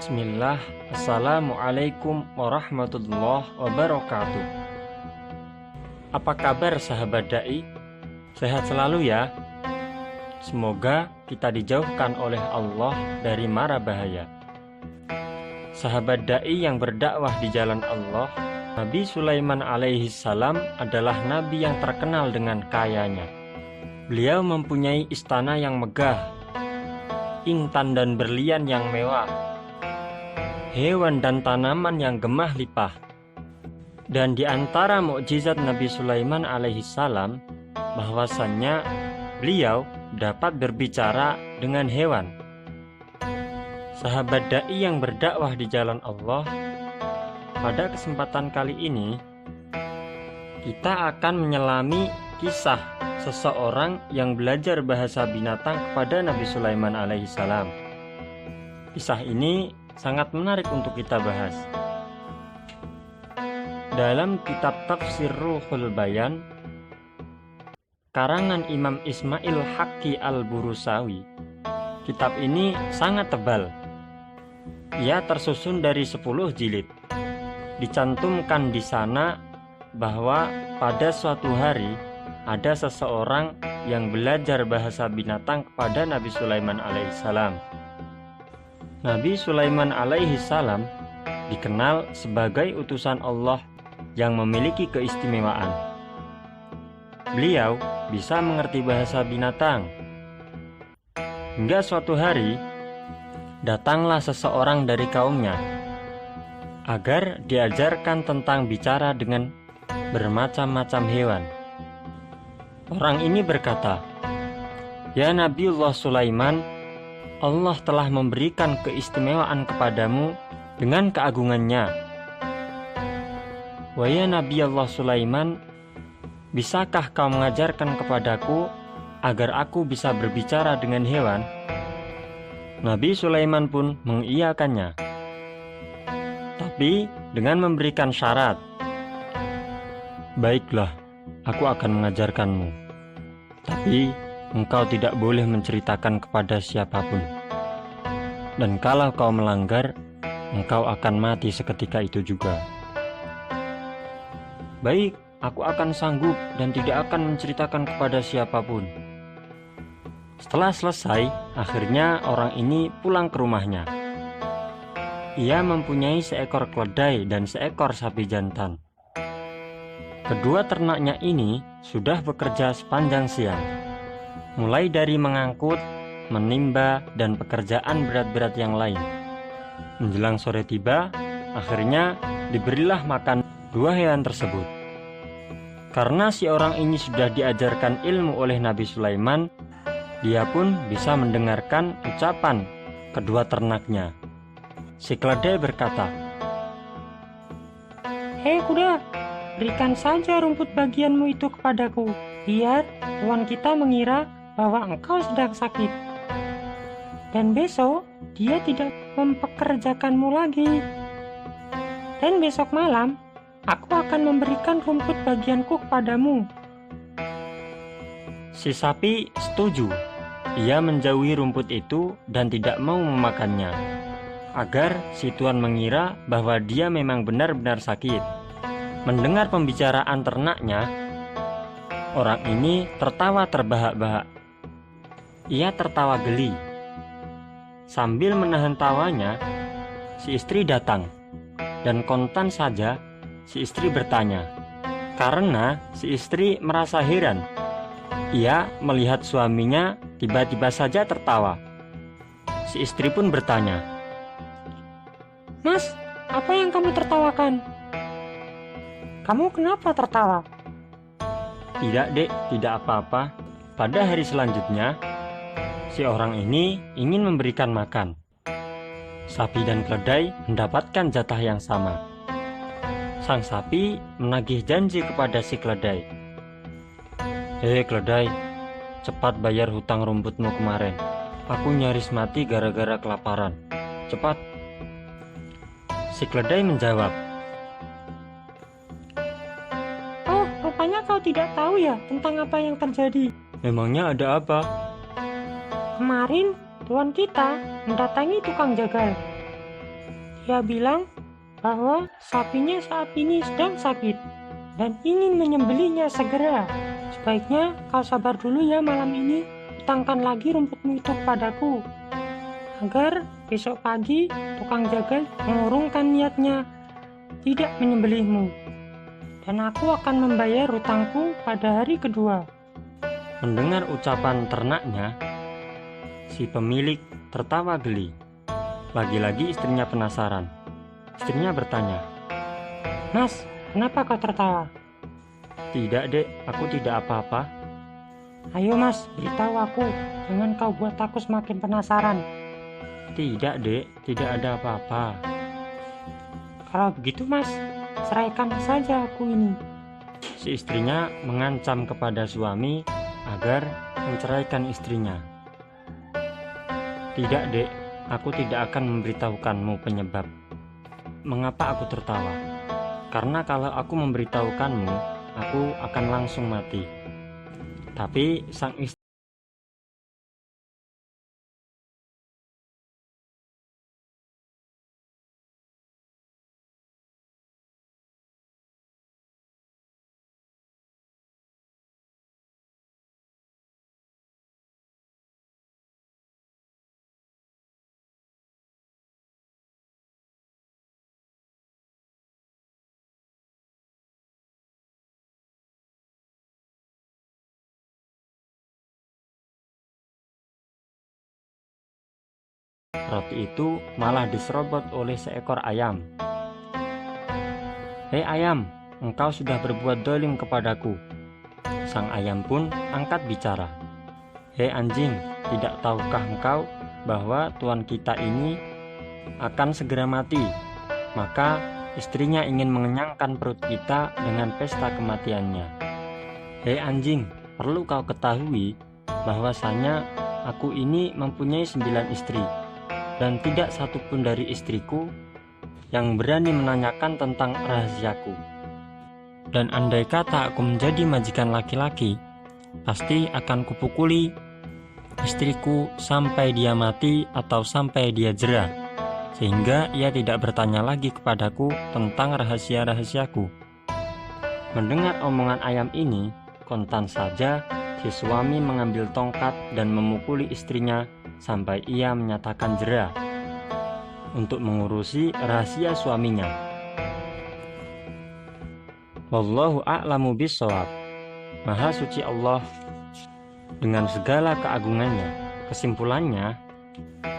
Bismillah, Assalamualaikum warahmatullahi wabarakatuh. Apa kabar sahabat da'i? Sehat selalu ya. Semoga kita dijauhkan oleh Allah dari mara bahaya. Sahabat da'i yang berdakwah di jalan Allah, Nabi Sulaiman alaihi salam adalah nabi yang terkenal dengan kayanya. Beliau mempunyai istana yang megah, intan dan berlian yang mewah, hewan dan tanaman yang gemah limpah. Dan di antara mukjizat Nabi Sulaiman alaihi salam bahwasannya beliau dapat berbicara dengan hewan. Sahabat dai yang berdakwah di jalan Allah, pada kesempatan kali ini kita akan menyelami kisah seseorang yang belajar bahasa binatang kepada Nabi Sulaiman alaihi salam. Kisah ini sangat menarik untuk kita bahas. Dalam kitab Tafsir Ruhul Bayan karangan Imam Ismail Haqqi Al-Burusawi, kitab ini sangat tebal. Ia tersusun dari 10 jilid. Dicantumkan di sana bahwa pada suatu hari ada seseorang yang belajar bahasa binatang kepada Nabi Sulaiman alaihissalam. Nabi Sulaiman alaihi salam dikenal sebagai utusan Allah yang memiliki keistimewaan. Beliau bisa mengerti bahasa binatang. Hingga suatu hari, datanglah seseorang dari kaumnya agar diajarkan tentang bicara dengan bermacam-macam hewan. Orang ini berkata, "Ya Nabiullah Sulaiman, Allah telah memberikan keistimewaan kepadamu dengan keagungannya. Wa ya Nabi Allah Sulaiman, bisakah kau mengajarkan kepadaku agar aku bisa berbicara dengan hewan?" Nabi Sulaiman pun mengiyakannya, tapi dengan memberikan syarat. "Baiklah, aku akan mengajarkanmu, tapi engkau tidak boleh menceritakan kepada siapapun. Dan kalau kau melanggar, engkau akan mati seketika itu juga." "Baik, aku akan sanggup dan tidak akan menceritakan kepada siapapun." Setelah selesai, akhirnya orang ini pulang ke rumahnya. Ia mempunyai seekor keledai dan seekor sapi jantan. Kedua ternaknya ini sudah bekerja sepanjang siang, mulai dari mengangkut, menimba, dan pekerjaan berat-berat yang lain. Menjelang sore tiba, akhirnya diberilah makan dua hewan tersebut. Karena si orang ini sudah diajarkan ilmu oleh Nabi Sulaiman, dia pun bisa mendengarkan ucapan kedua ternaknya. Si keledai berkata, "Hei kuda, berikan saja rumput bagianmu itu kepadaku, biar tuan kita mengira bahwa engkau sedang sakit. Dan besok dia tidak mempekerjakanmu lagi. Dan besok malam aku akan memberikan rumput bagianku kepadamu." Si sapi setuju. Ia menjauhi rumput itu dan tidak mau memakannya, agar si tuan mengira bahwa dia memang benar-benar sakit. Mendengar pembicaraan ternaknya, orang ini tertawa terbahak-bahak. Ia tertawa geli. Sambil menahan tawanya, si istri datang, dan kontan saja si istri bertanya. Karena si istri merasa heran. Ia melihat suaminya tiba-tiba saja tertawa. Si istri pun bertanya, "Mas, apa yang kamu tertawakan? Kamu kenapa tertawa?" "Tidak, Dek, tidak apa-apa." Pada hari selanjutnya, si orang ini ingin memberikan makan. Sapi dan keledai mendapatkan jatah yang sama. Sang sapi menagih janji kepada si keledai, "Hei keledai, cepat bayar hutang rumputmu kemarin. Aku nyaris mati gara-gara kelaparan. Cepat." Si keledai menjawab, "Oh, rupanya kau tidak tahu ya tentang apa yang terjadi." "Memangnya ada apa?" "Kemarin tuan kita mendatangi tukang jagal. Ia bilang bahwa sapinya saat ini sedang sakit dan ingin menyembelihnya segera. Sebaiknya kau sabar dulu ya malam ini, hutangkan lagi rumputmu itu padaku, agar besok pagi tukang jagal mengurungkan niatnya tidak menyembelihmu, dan aku akan membayar hutangku pada hari kedua. Mendengar ucapan ternaknya, si pemilik tertawa geli. Lagi-lagi istrinya penasaran. Istrinya bertanya, Mas, kenapa kau tertawa? Tidak dek, aku tidak apa-apa. Ayo mas, beritahu aku, jangan kau buat aku semakin penasaran. Tidak dek, tidak ada apa-apa. Kalau begitu mas, ceraikan saja aku ini. Si istrinya mengancam kepada suami agar menceraikan istrinya. Tidak dek, aku tidak akan memberitahukanmu penyebab. Mengapa aku tertawa? Karena kalau aku memberitahukanmu, aku akan langsung mati. Tapi sang istri roti itu malah diserobot oleh seekor ayam. Hei ayam, engkau sudah berbuat dolim kepadaku. Sang ayam pun angkat bicara. Hei anjing, tidak tahukah engkau bahwa tuan kita ini akan segera mati? Maka istrinya ingin mengenyangkan perut kita dengan pesta kematiannya. Hei anjing, perlu kau ketahui bahwasanya aku ini mempunyai 9 istri, dan tidak satupun dari istriku yang berani menanyakan tentang rahasiaku. Dan andai kata aku menjadi majikan laki-laki, pasti akan kupukuli istriku sampai dia mati atau sampai dia jera, sehingga ia tidak bertanya lagi kepadaku tentang rahasia-rahasiaku. Mendengar omongan ayam ini, kontan saja si suami mengambil tongkat dan memukuli istrinya sampai ia menyatakan jera untuk mengurusi rahasia suaminya. Wallahu a'lamu bishawab. Maha suci Allah dengan segala keagungannya. Kesimpulannya,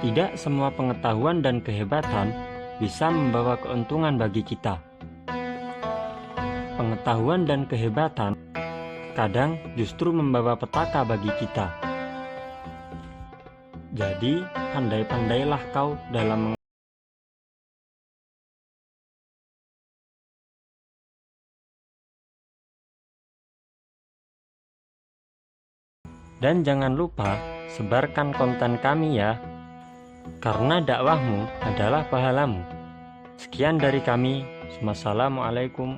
tidak semua pengetahuan dan kehebatan bisa membawa keuntungan bagi kita. Pengetahuan dan kehebatan kadang justru membawa petaka bagi kita. Jadi, pandai-pandailah kau dalam dan jangan lupa sebarkan konten kami ya, karena dakwahmu adalah pahalamu. Sekian dari kami. Wassalamualaikum